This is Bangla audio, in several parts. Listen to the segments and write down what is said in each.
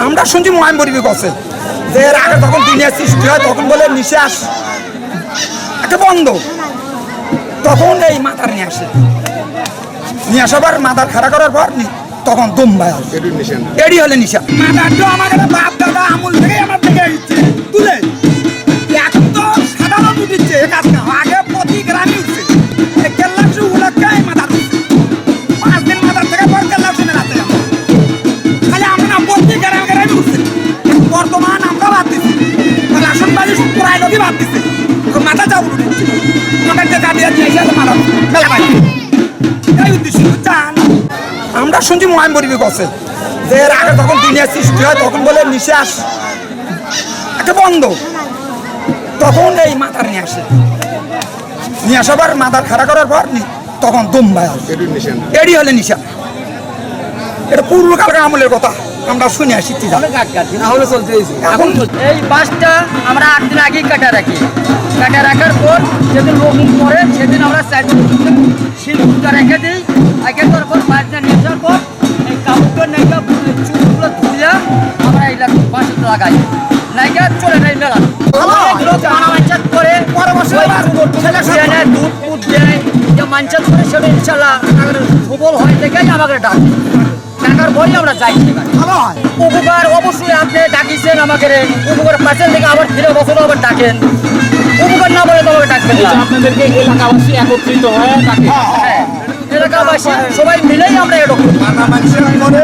আমরা শুনছি মহান পরিবেশ আছে যে এর আগে যখন দুনিয়া সৃষ্টি হয় তখন বলে নিঃশ্বাস একটা বন্ধ, তখন এই মাথার নিয়ে আসে, নিয়ে আসাবার মাথার খাড়া করার পর তখন দুম্বায় আসে, এডি হলে নিশা। মাথাটা আমার বাপ দাদা আমল থেকে আমার থেকে তুলে এখন তো সাধারণ দিচ্ছে কাজ না, আগে প্রতি গ্রামে উঠছে কেল্লাশু উলাকায় মাথা 5 দিন মাথার থেকে পর কেল্লাশু মেলাতে খালি আমরা না প্রতি গ্রামে গ্রামে উঠছে। বর্তমান আমরা বাদ দিচ্ছি রাশন বাড়ি প্রায় লোকই বাদ দিচ্ছে, মাথা চাউল উঠছে আমাদের কাটিয়ে নিয়ে এসে মাথা মেলা পাই এই উদ্দেশ্য জান। আমরা শুনছি মহান পরিবেশ আছে যে এর আগে যখন দুনিয়া সৃষ্টি হয় তখন বলে নিঃশ্বাস একটা বন্ধ, তখন এই মাথার নিয়ে আসে, নিয়ে আসাবার মাথার খাড়া করার পর তখন দুম্বায় আসে, এডি হলে নিশা। এটা পূর্বকালকার আমলের কথা আমরা শুনে আসি। এখন এই বাসটা আমরা 8 দিন আগেই কাটা রাখি, কাটা রাখার পর যেদিন রোপণ করে সেদিন আমরা শিলটা রেখে দিই, রেখে দেওয়ার পর বাসটা নিয়ে যাওয়ার পর এই কাপড়টা নাইকা চুলগুলো ধুইয়া আমরা এই বাসটা লাগাই, নাইকা চলে যাই মেলা মানচাত করে দুধ ফুট দেয় যে মানচাত করে সেটা ইনশাল্লাহ সবল হয় দেখেই আমাকে ডাক টাকার বই আমরা যাই। উপকার অবশ্যই আপনি ডাকিছেন আমাকে, উপকার পাচ্ছেন থেকে আবার ফিরে বছর আবার ডাকেন, উপকার না বলে তো আমাকে ডাকবেন না। আপনাদেরকে এলাকাবাসী একত্রিত হয়ে হ্যাঁ এলাকাবাসী সবাই মিলেই আমরা এরকম করে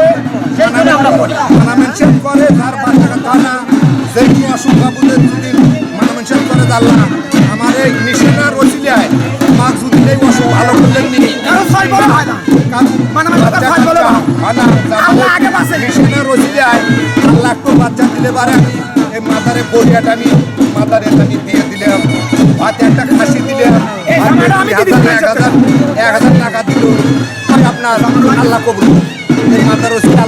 সেই জন্য আমরা করি। মানামেনশন করে তার বাচ্চাটা কানা সেই অসুখ বাবুদের যদি মানামেনশন করে আল্লাহ আমার এই মিশনার ওসিলায় মা যদি এই অসুখ ভালো করলেন নি মিশনার ওসিলায় আল্লাহ একটু বাচ্চা দিলে পারে এই মাথারে বলিয়াটা আমি মাথারে আমি দিয়ে দিলাম, হাতে একটা খাসি দিলাম, 1000 টাকা দিল আপনার আল্লাহ কবুল এই মাথার ওসিলা